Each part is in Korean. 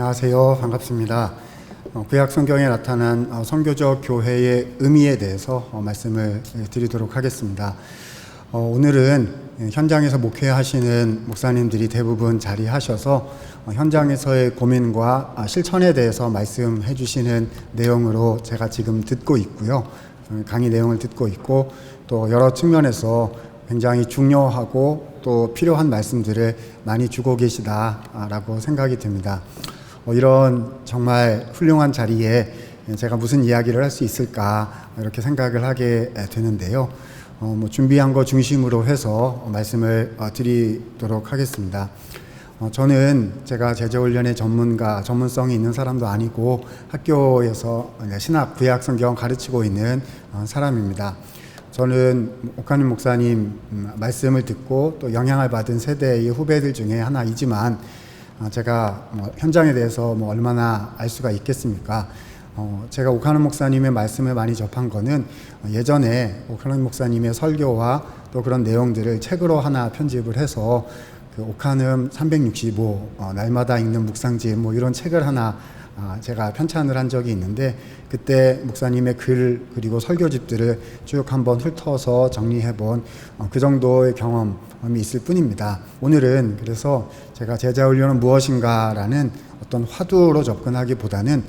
안녕하세요. 반갑습니다. 구약 성경에 나타난 선교적 교회의 의미에 대해서 말씀을 드리도록 하겠습니다. 오늘은 현장에서 목회하시는 목사님들이 대부분 자리하셔서 현장에서의 고민과 실천에 대해서 말씀해 주시는 내용으로 제가 지금 듣고 있고요. 강의 내용을 듣고 있고 또 여러 측면에서 굉장히 중요하고 또 필요한 말씀들을 많이 주고 계시다라고 생각이 듭니다. 이런 정말 훌륭한 자리에 제가 무슨 이야기를 할 수 있을까 이렇게 생각을 하게 되는데요. 준비한 거 중심으로 해서 말씀을 드리도록 하겠습니다. 저는 제가 제자훈련의 전문성이 있는 사람도 아니고 학교에서 신학, 구약 성경 가르치고 있는 사람입니다. 저는 옥하는 목사님 말씀을 듣고 또 영향을 받은 세대의 후배들 중에 하나이지만 제가 현장에 대해서 얼마나 알 수가 있겠습니까? 제가 옥하는 목사님의 말씀을 많이 접한 거는 예전에 옥하는 목사님의 설교와 또 그런 내용들을 책으로 하나 편집을 해서 그 옥하는 365 날마다 읽는 묵상집 이런 책을 하나 제가 편찬을 한 적이 있는데 그때 목사님의 글 그리고 설교집들을 쭉 한번 훑어서 정리해본 그 정도의 경험이 있을 뿐입니다. 오늘은 그래서 제가 제자훈련은 무엇인가라는 어떤 화두로 접근하기보다는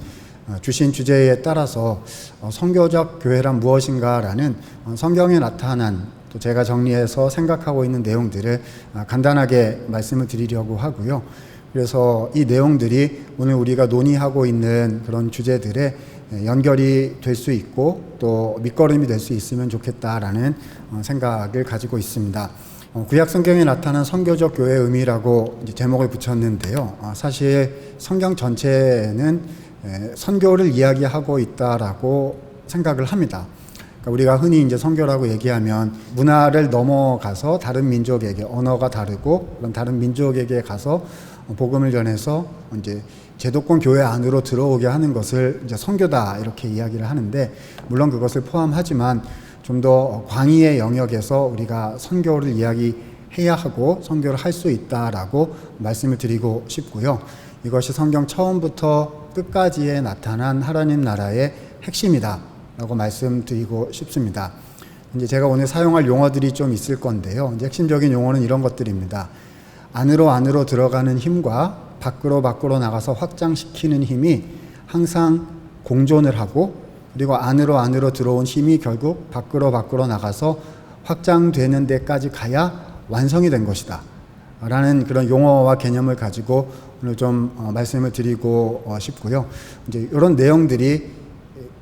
주신 주제에 따라서 선교적 교회란 무엇인가라는 성경에 나타난 또 제가 정리해서 생각하고 있는 내용들을 간단하게 말씀을 드리려고 하고요. 그래서 이 내용들이 오늘 우리가 논의하고 있는 그런 주제들에 연결이 될 수 있고 또 밑거름이 될 수 있으면 좋겠다라는 생각을 가지고 있습니다. 구약 성경에 나타난 선교적 교회의 의미라고 제목을 붙였는데요. 사실 성경 전체는 선교를 이야기하고 있다라고 생각을 합니다. 그러니까 우리가 흔히 이제 선교라고 얘기하면 문화를 넘어가서 다른 민족에게 언어가 다르고 그런 다른 민족에게 가서 복음을 전해서 이제 제도권 교회 안으로 들어오게 하는 것을 이제 선교다 이렇게 이야기를 하는데 물론 그것을 포함하지만 좀 더 광의의 영역에서 우리가 선교를 이야기해야 하고 선교를 할 수 있다라고 말씀을 드리고 싶고요. 이것이 성경 처음부터 끝까지에 나타난 하나님 나라의 핵심이다 라고 말씀드리고 싶습니다. 이제 제가 오늘 사용할 용어들이 좀 있을 건데요. 이제 핵심적인 용어는 이런 것들입니다. 안으로 들어가는 힘과 밖으로 나가서 확장시키는 힘이 항상 공존을 하고 그리고 안으로 들어온 힘이 결국 밖으로 나가서 확장되는 데까지 가야 완성이 된 것이다 라는 그런 용어와 개념을 가지고 오늘 좀 말씀을 드리고 싶고요. 이제 이런 내용들이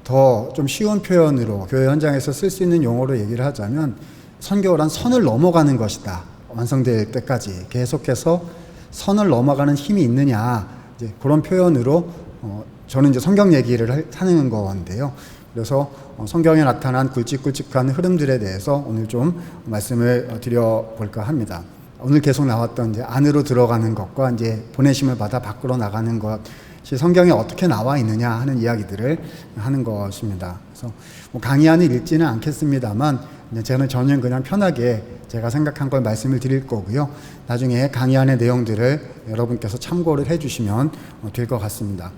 더 좀 쉬운 표현으로 교회 현장에서 쓸 수 있는 용어로 얘기를 하자면 선교란 선을 넘어가는 것이다. 완성될 때까지 계속해서 선을 넘어가는 힘이 있느냐 이제 그런 표현으로 저는 이제 성경 얘기를 하는 건데요. 그래서 성경에 나타난 굵직굵직한 흐름들에 대해서 오늘 좀 말씀을 드려볼까 합니다. 오늘 계속 나왔던 이제 안으로 들어가는 것과 이제 보내심을 받아 밖으로 나가는 것이 성경에 어떻게 나와 있느냐 하는 이야기들을 하는 것입니다. 그래서 강의안을 읽지는 않겠습니다만 저는 그냥 편하게 제가 생각한 걸 말씀을 드릴 거고요. 나중에 강의안의 내용들을 여러분께서 참고를 해주시면 될 것 같습니다.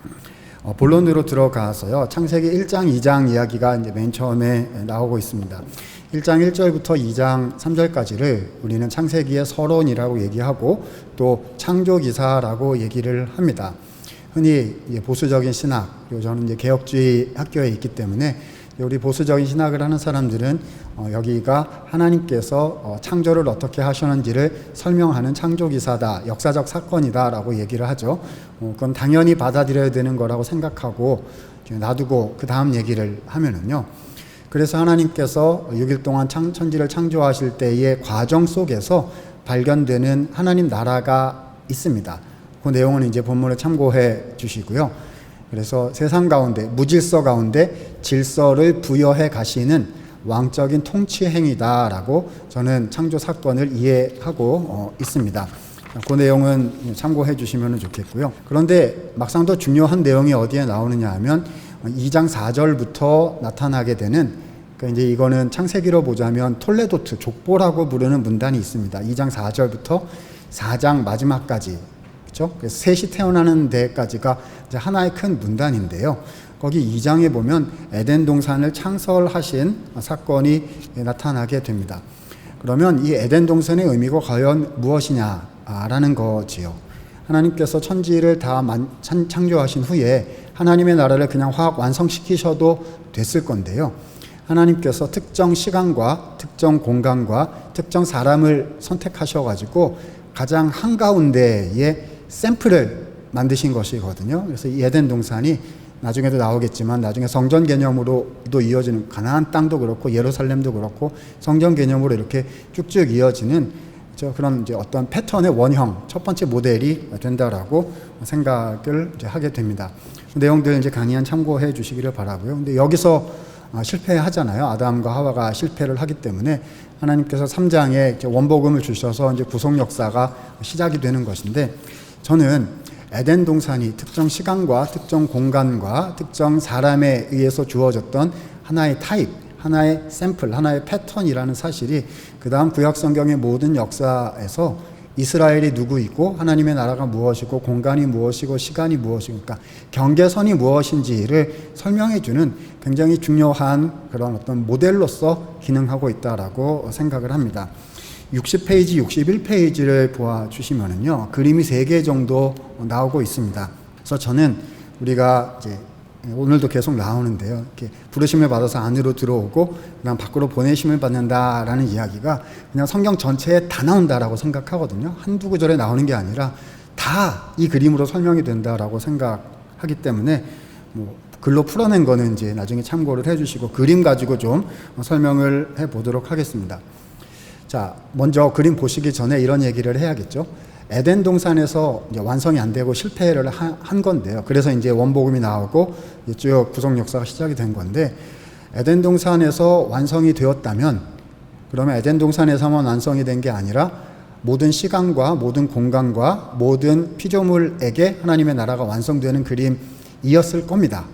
본론으로 들어가서요. 창세기 1장, 2장 이야기가 이제 맨 처음에 나오고 있습니다. 1장 1절부터 2장 3절까지를 우리는 창세기의 서론이라고 얘기하고 또 창조기사라고 얘기를 합니다. 흔히 보수적인 신학, 그리고 저는 이제 개혁주의 학교에 있기 때문에 우리 보수적인 신학을 하는 사람들은 여기가 하나님께서 창조를 어떻게 하셨는지를 설명하는 창조기사다, 역사적 사건이다 라고 얘기를 하죠. 그건 당연히 받아들여야 되는 거라고 생각하고 놔두고 그 다음 얘기를 하면은요. 그래서 하나님께서 6일 동안 천지를 창조하실 때의 과정 속에서 발견되는 하나님 나라가 있습니다. 그 내용은 이제 본문을 참고해 주시고요. 그래서 세상 가운데 무질서 가운데 질서를 부여해 가시는 왕적인 통치 행위다라고 저는 창조 사건을 이해하고 있습니다. 그 내용은 참고해 주시면 좋겠고요. 그런데 막상 더 중요한 내용이 어디에 나오느냐 하면 2장 4절부터 나타나게 되는 그러니까 이제 이거는 창세기로 보자면 톨레도트 족보라고 부르는 문단이 있습니다. 2장 4절부터 4장 마지막까지 있죠. 그래서 셋이 태어나는 데까지가 이제 하나의 큰 문단인데요. 거기 2장에 보면 에덴 동산을 창설하신 사건이 나타나게 됩니다. 그러면 이 에덴 동산의 의미가 과연 무엇이냐라는 거지요. 하나님께서 천지를 다 창조하신 후에 하나님의 나라를 그냥 확 완성시키셔도 됐을 건데요. 하나님께서 특정 시간과 특정 공간과 특정 사람을 선택하셔가지고 가장 한가운데에 샘플을 만드신 것이거든요. 그래서 이 에덴 동산이 나중에도 나오겠지만 나중에 성전 개념으로도 이어지는 가나안 땅도 그렇고 예루살렘도 그렇고 성전 개념으로 이렇게 쭉쭉 이어지는 그런 이제 어떤 패턴의 원형, 첫 번째 모델이 된다라고 생각을 이제 하게 됩니다. 내용들 이제 강의한 참고해 주시기를 바라고요. 근데 여기서 실패하잖아요. 아담과 하와가 실패를 하기 때문에 하나님께서 3장에 원복음을 주셔서 이제 구속 역사가 시작이 되는 것인데, 저는 에덴 동산이 특정 시간과 특정 공간과 특정 사람에 의해서 주어졌던 하나의 타입, 하나의 샘플, 하나의 패턴이라는 사실이 그 다음 구약 성경의 모든 역사에서 이스라엘이 누구이고 하나님의 나라가 무엇이고 공간이 무엇이고 시간이 무엇이고, 그러니까 경계선이 무엇인지를 설명해주는 굉장히 중요한 그런 어떤 모델로서 기능하고 있다라고 생각을 합니다. 60페이지, 61페이지를 보아주시면은요, 그림이 3개 정도 나오고 있습니다. 그래서 저는 우리가 이제 오늘도 계속 나오는데요, 이렇게 부르심을 받아서 안으로 들어오고 그냥 밖으로 보내심을 받는다라는 이야기가 그냥 성경 전체에 다 나온다라고 생각하거든요. 한두 구절에 나오는 게 아니라 다 이 그림으로 설명이 된다라고 생각하기 때문에 글로 풀어낸 거는 이제 나중에 참고를 해주시고 그림 가지고 좀 설명을 해보도록 하겠습니다. 자, 먼저 그림 보시기 전에 이런 얘기를 해야겠죠. 에덴 동산에서 이제 완성이 안 되고 실패를 한 건데요. 그래서 이제 원복음이 나오고 쭉 구속 역사가 시작이 된 건데, 에덴 동산에서 완성이 되었다면, 그러면 에덴 동산에서만 완성이 된 게 아니라 모든 시간과 모든 공간과 모든 피조물에게 하나님의 나라가 완성되는 그림이었을 겁니다.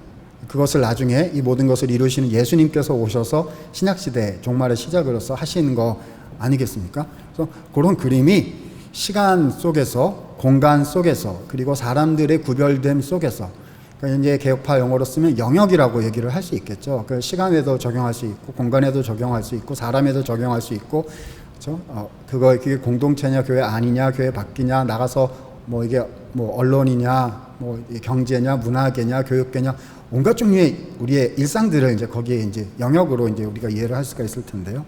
그것을 나중에 이 모든 것을 이루시는 예수님께서 오셔서 신약시대 종말의 시작으로서 하시는 거 아니겠습니까? 그래서 그런 그림이 시간 속에서, 공간 속에서, 그리고 사람들의 구별됨 속에서, 그러니까 이제 개혁파 용어로 쓰면 영역이라고 얘기를 할 수 있겠죠. 그 시간에도 적용할 수 있고, 공간에도 적용할 수 있고, 사람에도 적용할 수 있고, 그렇죠? 그게 공동체냐, 교회 아니냐, 교회 밖이냐, 나가서 이게 언론이냐, 경제냐, 문화계냐, 교육계냐, 온갖 종류의 우리의 일상들을 이제 거기에 이제 영역으로 이제 우리가 이해를 할 수가 있을 텐데요.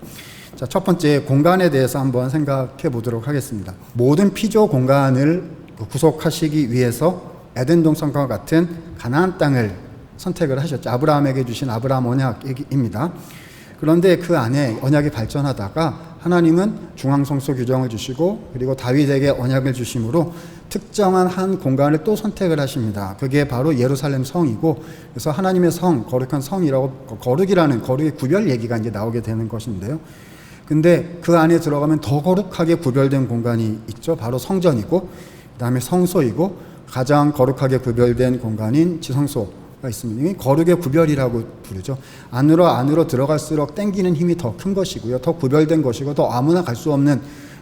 자, 첫 번째 공간에 대해서 한번 생각해 보도록 하겠습니다. 모든 피조 공간을 구속하시기 위해서 에덴 동산과 같은 가나안 땅을 선택을 하셨죠. 아브라함에게 주신 아브라함 언약입니다. 그런데 그 안에 언약이 발전하다가 하나님은 중앙성소 규정을 주시고, 그리고 다윗에게 언약을 주심으로 특정한 한 공간을 또 선택을 하십니다. 그게 바로 예루살렘 성이고, 그래서 하나님의 성, 거룩한 성이라고, 거룩의 구별 얘기가 이제 나오게 되는 것인데요. 근데 그 안에 들어가면 더 거룩하게 구별된 공간이 있죠. 바로 성전이고, 그 다음에 성소이고, 가장 거룩하게 구별된 공간인 지성소가 있습니다. 이게 거룩의 구별이라고 부르죠. 안으로 들어갈수록 땡기는 힘이 더 큰 것이고요. 더 구별된 것이고, 더 아무나 갈 수 없는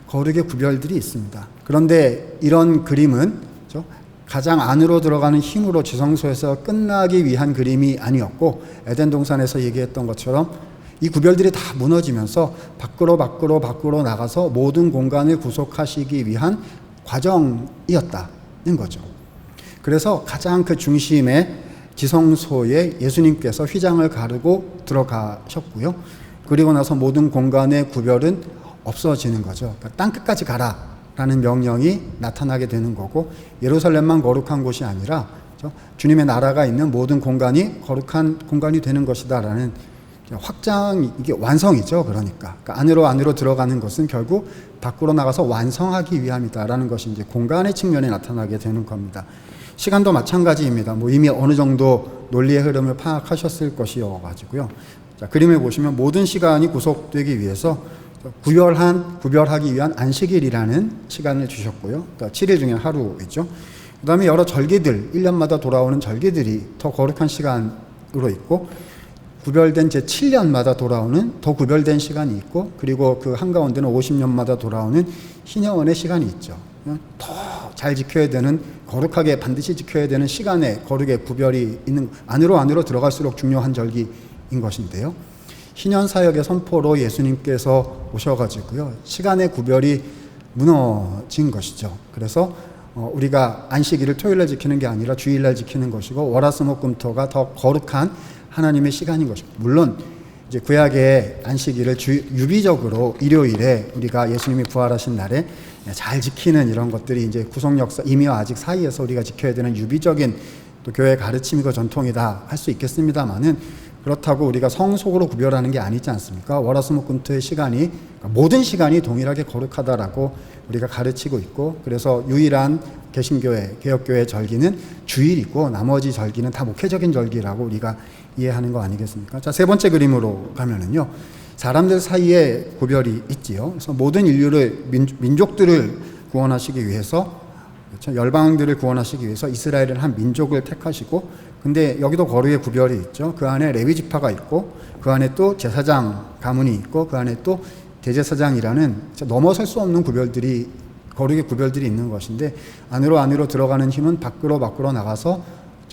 거룩의 구별들이 있습니다. 그런데 이런 그림은, 그렇죠? 가장 안으로 들어가는 힘으로 지성소에서 끝나기 위한 그림이 아니었고, 에덴 동산에서 얘기했던 것처럼 이 구별들이 다 무너지면서 밖으로 나가서 모든 공간을 구속하시기 위한 과정이었다는 거죠. 그래서 가장 그 중심에 지성소에 예수님께서 휘장을 가르고 들어가셨고요. 그리고 나서 모든 공간의 구별은 없어지는 거죠. 그러니까 땅끝까지 가라라는 명령이 나타나게 되는 거고, 예루살렘만 거룩한 곳이 아니라, 그렇죠? 주님의 나라가 있는 모든 공간이 거룩한 공간이 되는 것이다라는 이게 완성이죠. 그러니까 안으로 들어가는 것은 결국 밖으로 나가서 완성하기 위함이다라는 것이 이제 공간의 측면에 나타나게 되는 겁니다. 시간도 마찬가지입니다. 이미 어느 정도 논리의 흐름을 파악하셨을 것이어가지고요. 자, 그림을 보시면 모든 시간이 구속되기 위해서 구별하기 위한 안식일이라는 시간을 주셨고요. 그러니까 7일 중에 하루이죠. 그 다음에 여러 절기들, 1년마다 돌아오는 절기들이 더 거룩한 시간으로 있고, 구별된 제7년마다 돌아오는 더 구별된 시간이 있고, 그리고 그 한가운데는 50년마다 돌아오는 희년의 시간이 있죠. 더 잘 지켜야 되는, 거룩하게 반드시 지켜야 되는 시간에 거룩의 구별이 있는, 안으로 들어갈수록 중요한 절기인 것인데요. 희년 사역의 선포로 예수님께서 오셔가지고요, 시간의 구별이 무너진 것이죠. 그래서 우리가 안식일을 토요일날 지키는 게 아니라 주일날 지키는 것이고, 월화수목금토가 더 거룩한 하나님의 시간인 것입니다. 물론 이제 구약의 안식일을 유비적으로 일요일에 우리가 예수님이 부활하신 날에 잘 지키는 이런 것들이 이제 구속 역사 이미와 아직 사이에서 우리가 지켜야 되는 유비적인 또 교회의 가르침이고 전통이다 할 수 있겠습니다만은, 그렇다고 우리가 성속으로 구별하는 게 아니지 않습니까? 월화수목금토의 시간이, 모든 시간이 동일하게 거룩하다라고 우리가 가르치고 있고, 그래서 유일한 개신교회, 개혁교회의 절기는 주일이고 나머지 절기는 다 목회적인 절기라고 우리가 이해하는 거 아니겠습니까? 자, 세 번째 그림으로 가면은요, 사람들 사이에 구별이 있지요. 그래서 모든 인류를, 민족들을 구원하시기 위해서, 그렇죠? 열방들을 구원하시기 위해서 이스라엘은 한 민족을 택하시고, 근데 여기도 거룩의 구별이 있죠. 그 안에 레위 지파가 있고, 그 안에 또 제사장 가문이 있고, 그 안에 또 대제사장이라는 넘어설 수 없는 구별들이, 거룩의 구별들이 있는 것인데, 안으로 들어가는 힘은 밖으로 나가서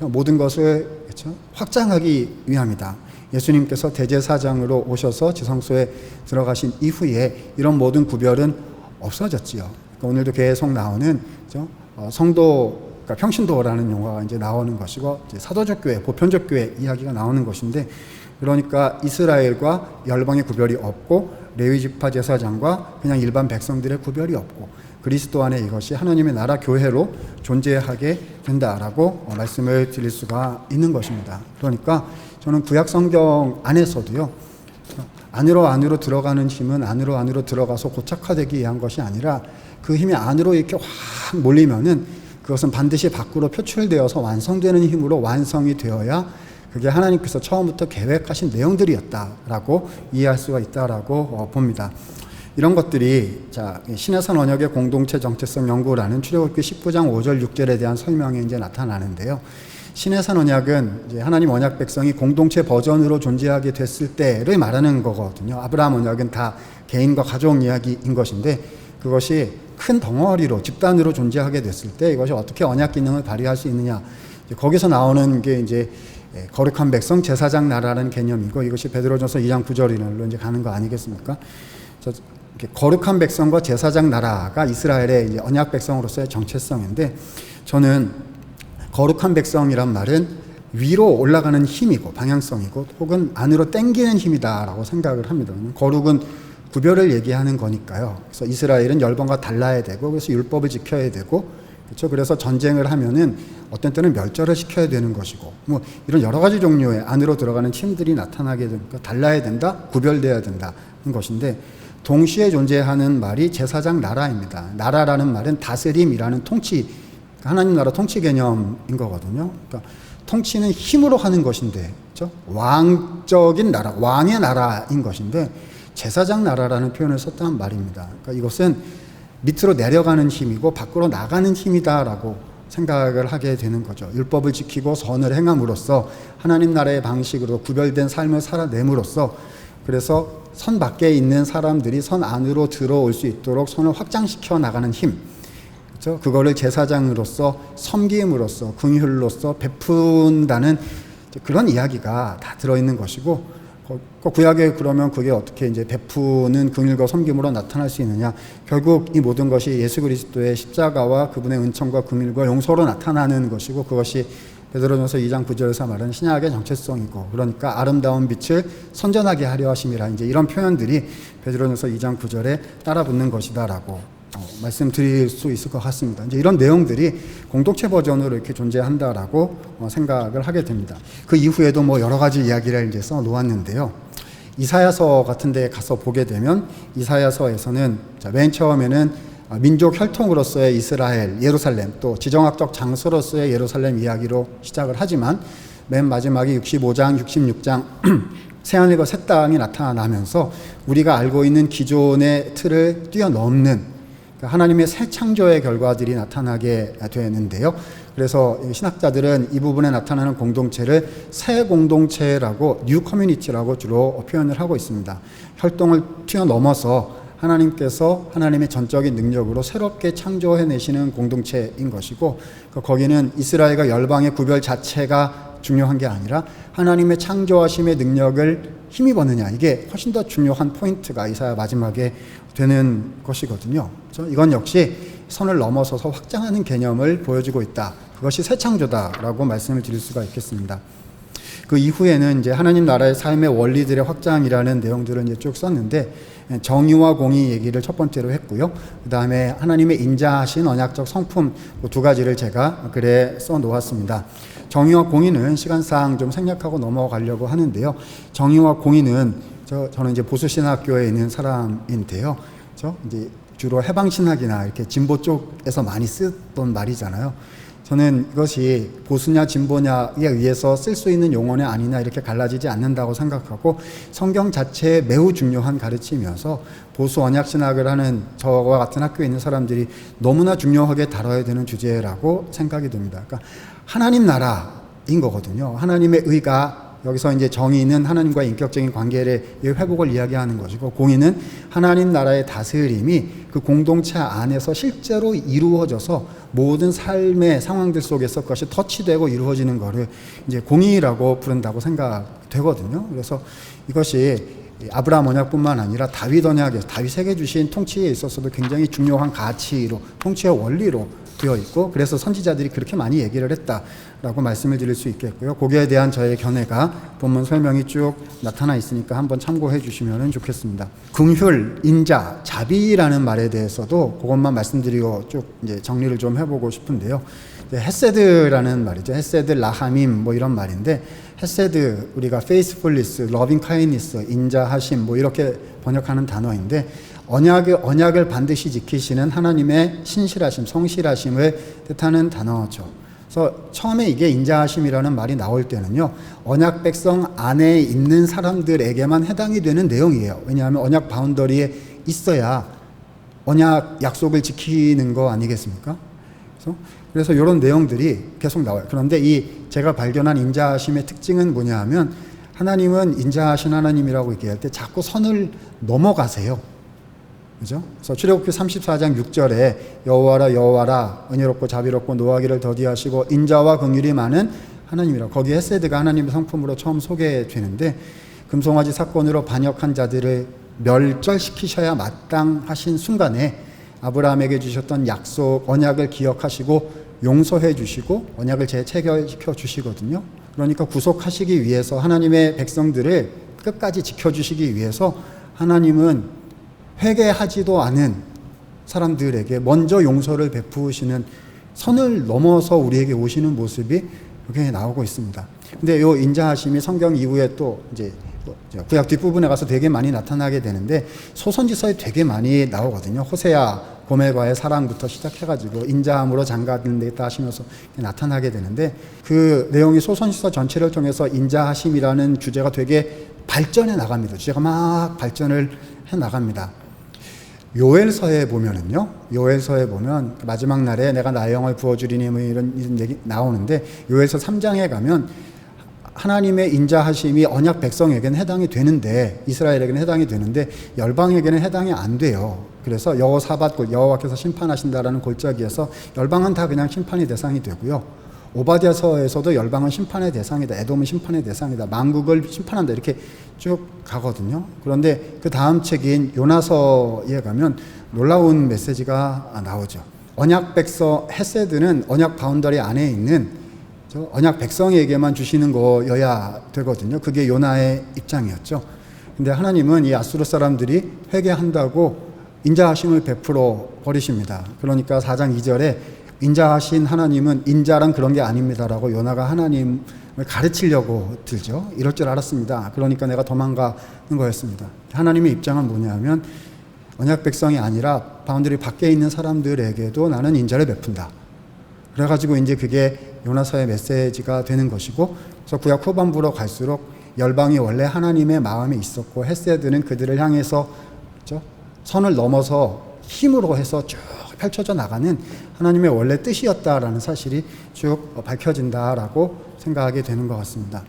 모든 것을, 그렇죠? 확장하기 위함이다. 예수님께서 대제사장으로 오셔서 지성소에 들어가신 이후에 이런 모든 구별은 없어졌지요. 그러니까 오늘도 계속 나오는, 그렇죠? 성도, 그러니까 평신도라는 용어가 이제 나오는 것이고, 이제 사도적 교회, 보편적 교회 이야기가 나오는 것인데, 그러니까 이스라엘과 열방의 구별이 없고, 레위 지파 제사장과 그냥 일반 백성들의 구별이 없고, 그리스도 안에 이것이 하나님의 나라 교회로 존재하게 된다라고 말씀을 드릴 수가 있는 것입니다. 그러니까 저는 구약 성경 안에서도요, 안으로 들어가는 힘은 안으로 들어가서 고착화되기 위한 것이 아니라, 그 힘이 안으로 이렇게 확 몰리면은 그것은 반드시 밖으로 표출되어서 완성되는 힘으로 완성이 되어야 그게 하나님께서 처음부터 계획하신 내용들이었다라고 이해할 수가 있다라고 봅니다. 이런 것들이, 자, 신해산 언약의 공동체 정체성 연구라는 출애굽기 19장 5절 6절에 대한 설명에 이제 나타나는데요. 신해산 언약은 이제 하나님 언약 백성이 공동체 버전으로 존재하게 됐을 때를 말하는 거거든요. 아브라함 언약은 다 개인과 가족 이야기인 것인데, 그것이 큰 덩어리로 집단으로 존재하게 됐을 때 이것이 어떻게 언약 기능을 발휘할 수 있느냐, 거기서 나오는 게 이제 거룩한 백성 제사장 나라라는 개념이고, 이것이 베드로전서 2장 9절로 이제 가는 거 아니겠습니까? 거룩한 백성과 제사장 나라가 이스라엘의 이제 언약 백성으로서의 정체성인데, 저는 거룩한 백성이란 말은 위로 올라가는 힘이고 방향성이고, 혹은 안으로 땡기는 힘이다라고 생각을 합니다. 거룩은 구별을 얘기하는 거니까요. 그래서 이스라엘은 열방과 달라야 되고, 그래서 율법을 지켜야 되고, 그렇죠. 그래서 전쟁을 하면은 어떤 때는 멸절을 시켜야 되는 것이고, 뭐 이런 여러 가지 종류의 안으로 들어가는 힘들이 나타나게 되니까 달라야 된다, 구별돼야 된다는 것인데, 동시에 존재하는 말이 제사장 나라입니다. 나라라는 말은 다스림이라는 통치, 하나님 나라 통치 개념인 거거든요. 그러니까 통치는 힘으로 하는 것인데, 그렇죠? 왕적인 나라, 왕의 나라인 것인데, 제사장 나라라는 표현을 썼다는 말입니다. 그러니까 이것은 밑으로 내려가는 힘이고 밖으로 나가는 힘이다라고 생각을 하게 되는 거죠. 율법을 지키고 선을 행함으로써 하나님 나라의 방식으로 구별된 삶을 살아냄으로써, 그래서 선 밖에 있는 사람들이 선 안으로 들어올 수 있도록 선을 확장시켜 나가는 힘, 그렇죠? 그거를 제사장으로서 섬김으로써 긍휼로서 베푼다는 그런 이야기가 다 들어있는 것이고, 구약에 그러면 그게 어떻게 이제 베푸는 긍휼과 섬김으로 나타날 수 있느냐? 결국 이 모든 것이 예수 그리스도의 십자가와 그분의 은총과 긍휼과 용서로 나타나는 것이고, 그것이 베드로전서 2장 9절에서 말하는 신약의 정체성이고, 그러니까 아름다운 빛을 선전하게 하려 하심이라, 이제 이런 표현들이 베드로전서 2장 9절에 따라붙는 것이다라고 말씀드릴 수 있을 것 같습니다. 이제 이런 내용들이 공동체 버전으로 이렇게 존재한다라고 생각을 하게 됩니다. 그 이후에도 뭐 여러 가지 이야기를 이제 써 놓았는데요. 이사야서 같은 데 가서 보게 되면, 이사야서에서는 맨 처음에는 민족 혈통으로서의 이스라엘, 예루살렘, 또 지정학적 장소로서의 예루살렘 이야기로 시작을 하지만, 맨 마지막에 65장, 66장 새하늘과 새 땅이 나타나면서 우리가 알고 있는 기존의 틀을 뛰어넘는 하나님의 새 창조의 결과들이 나타나게 되는데요. 그래서 신학자들은 이 부분에 나타나는 공동체를 새 공동체라고, 뉴 커뮤니티라고 주로 표현을 하고 있습니다. 혈통을 뛰어넘어서 하나님께서 하나님의 전적인 능력으로 새롭게 창조해내시는 공동체인 것이고, 거기는 이스라엘과 열방의 구별 자체가 중요한 게 아니라 하나님의 창조하심의 능력을 힘입었느냐, 이게 훨씬 더 중요한 포인트가 이사야 마지막에 되는 것이거든요. 그렇죠? 이건 역시 선을 넘어서서 확장하는 개념을 보여주고 있다. 그것이 새 창조다라고 말씀을 드릴 수가 있겠습니다. 그 이후에는 이제 하나님 나라의 삶의 원리들의 확장이라는 내용들을 이제 쭉 썼는데, 정의와 공의 얘기를 첫 번째로 했고요. 그 다음에 하나님의 인자하신 언약적 성품, 두 가지를 제가 글에 써 놓았습니다. 정의와 공의는 시간상 좀 생략하고 넘어가려고 하는데요. 정의와 공의는 저는 이제 보수신학교에 있는 사람인데요. 이제 주로 해방신학이나 이렇게 진보 쪽에서 많이 쓰던 말이잖아요. 저는 이것이 보수냐 진보냐에 의해서 쓸 수 있는 용어냐 아니냐 이렇게 갈라지지 않는다고 생각하고, 성경 자체에 매우 중요한 가르침이어서 보수 언약신학을 하는 저와 같은 학교에 있는 사람들이 너무나 중요하게 다뤄야 되는 주제라고 생각이 듭니다. 그러니까 하나님 나라인 거거든요. 하나님의 의가, 여기서 이제 정의는 하나님과의 인격적인 관계의 회복을 이야기하는 것이고, 공의는 하나님 나라의 다스림이 그 공동체 안에서 실제로 이루어져서 모든 삶의 상황들 속에서 그것이 터치되고 이루어지는 것을 이제 공의라고 부른다고 생각되거든요. 그래서 이것이 아브라함 언약뿐만 아니라 다윗 언약에서 다윗에게 주신 통치에 있어서도 굉장히 중요한 가치로, 통치의 원리로 되어 있고, 그래서 선지자들이 그렇게 많이 얘기를 했다라고 말씀을 드릴 수 있겠고요. 거기에 대한 저의 견해가 본문 설명이 쭉 나타나 있으니까 한번 참고해 주시면 좋겠습니다. 긍휼, 인자, 자비라는 말에 대해서도 그것만 말씀드리고 쭉 이제 정리를 좀 해보고 싶은데요. 헤세드라는 말이죠. 헤세드, 라하밈 뭐 이런 말인데, 헤세드 우리가 faithfulness, loving kindness, 인자하심 뭐 이렇게 번역하는 단어인데, 언약을 반드시 지키시는 하나님의 신실하심, 성실하심을 뜻하는 단어죠. 그래서 처음에 이게 인자하심이라는 말이 나올 때는요, 언약 백성 안에 있는 사람들에게만 해당이 되는 내용이에요. 왜냐하면 언약 바운더리에 있어야 언약 약속을 지키는 거 아니겠습니까? 그래서 이런 내용들이 계속 나와요. 그런데 이 제가 발견한 인자하심의 특징은 뭐냐 하면, 하나님은 인자하신 하나님이라고 얘기할 때 자꾸 선을 넘어가세요. 그죠? 그래서 출애굽기 34장 6절에 여호와라 여호와라 은혜롭고 자비롭고 노하기를 더디하시고 인자와 긍휼이 많은 하나님이라, 거기 헤세드가 하나님의 성품으로 처음 소개되는데, 금송아지 사건으로 반역한 자들을 멸절시키셔야 마땅하신 순간에 아브라함에게 주셨던 약속, 언약을 기억하시고 용서해 주시고 언약을 재체결시켜 주시거든요. 그러니까 구속하시기 위해서, 하나님의 백성들을 끝까지 지켜주시기 위해서 하나님은 회개하지도 않은 사람들에게 먼저 용서를 베푸시는, 선을 넘어서 우리에게 오시는 모습이 여기에 나오고 있습니다. 근데 이 인자하심이 성경 이후에 또 이제 구약 뒷부분에 가서 되게 많이 나타나게 되는데, 소선지서에 되게 많이 나오거든요. 호세아, 고멜과의 사랑부터 시작해가지고 인자함으로 장가드는 데있다 하시면서 나타나게 되는데, 그 내용이 소선지서 전체를 통해서 인자하심이라는 주제가 되게 발전해 나갑니다. 주제가 막 발전을 해 나갑니다. 요엘서에 보면은요, 요엘서에 보면 마지막 날에 내가 나의 영을 부어주리니 뭐 이런 얘기 나오는데, 요엘서 3장에 가면 하나님의 인자하심이 언약 백성에게는 해당이 되는데, 이스라엘에게는 해당이 되는데 열방에게는 해당이 안 돼요. 그래서 여호사밧, 여호와께서 심판하신다라는 골짜기에서 열방은 다 그냥 심판의 대상이 되고요. 오바댜서에서도 열방은 심판의 대상이다, 에돔은 심판의 대상이다, 만국을 심판한다, 이렇게 쭉 가거든요. 그런데 그 다음 책인 요나서에 가면 놀라운 메시지가 나오죠. 언약 백성 헤세드는 언약 바운더리 안에 있는 언약 백성에게만 주시는 거여야 되거든요. 그게 요나의 입장이었죠. 근데 하나님은 이 아수르 사람들이 회개한다고 인자하심을 베풀어 버리십니다. 그러니까 4장 2절에 인자하신 하나님은 인자란 그런 게 아닙니다라고 요나가 하나님을 가르치려고 들죠. 이럴 줄 알았습니다. 그러니까 내가 도망가는 거였습니다. 하나님의 입장은 뭐냐면, 언약 백성이 아니라 바운더리 밖에 있는 사람들에게도 나는 인자를 베푼다. 그래가지고 이제 그게 요나서의 메시지가 되는 것이고, 그래서 구약 후반부로 갈수록 열방이 원래 하나님의 마음에 있었고, 헤세드는 그들을 향해서 선을 넘어서 힘으로 해서 쭉 펼쳐져 나가는 하나님의 원래 뜻이었다라는 사실이 쭉 밝혀진다라고 생각하게 되는 것 같습니다.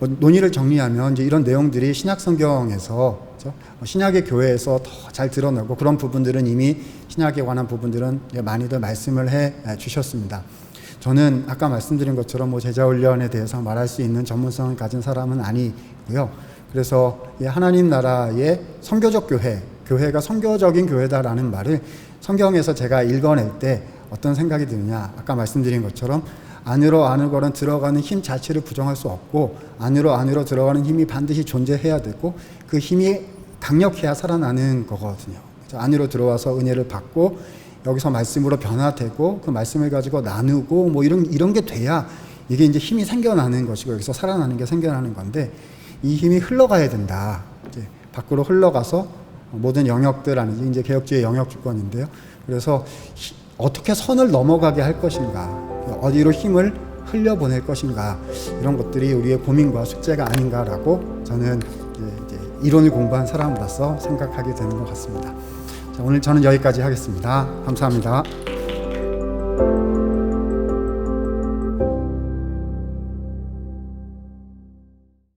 논의를 정리하면 이제 이런 내용들이 신약 성경에서, 그렇죠? 신약의 교회에서 더 잘 드러나고, 그런 부분들은 이미 신약에 관한 부분들은 많이들 말씀을 해 주셨습니다. 저는 아까 말씀드린 것처럼 제자 훈련에 대해서 말할 수 있는 전문성을 가진 사람은 아니고요. 그래서 하나님 나라의 선교적 교회가 선교적인 교회다라는 말을 성경에서 제가 읽어낼 때 어떤 생각이 드느냐, 아까 말씀드린 것처럼 안으로 들어가는 힘 자체를 부정할 수 없고, 안으로 들어가는 힘이 반드시 존재해야 되고, 그 힘이 강력해야 살아나는 거거든요. 안으로 들어와서 은혜를 받고, 여기서 말씀으로 변화되고, 그 말씀을 가지고 나누고, 이런 게 돼야 이게 이제 힘이 생겨나는 것이고, 여기서 살아나는 게 생겨나는 건데, 이 힘이 흘러가야 된다. 이제 밖으로 흘러가서 모든 영역들 안에, 이제 개혁주의 영역 주권인데요. 그래서 어떻게 선을 넘어가게 할 것인가, 어디로 힘을 흘려보낼 것인가, 이런 것들이 우리의 고민과 숙제가 아닌가라고 저는 이제 이론을 공부한 사람으로서 생각하게 되는 것 같습니다. 자, 오늘 저는 여기까지 하겠습니다. 감사합니다.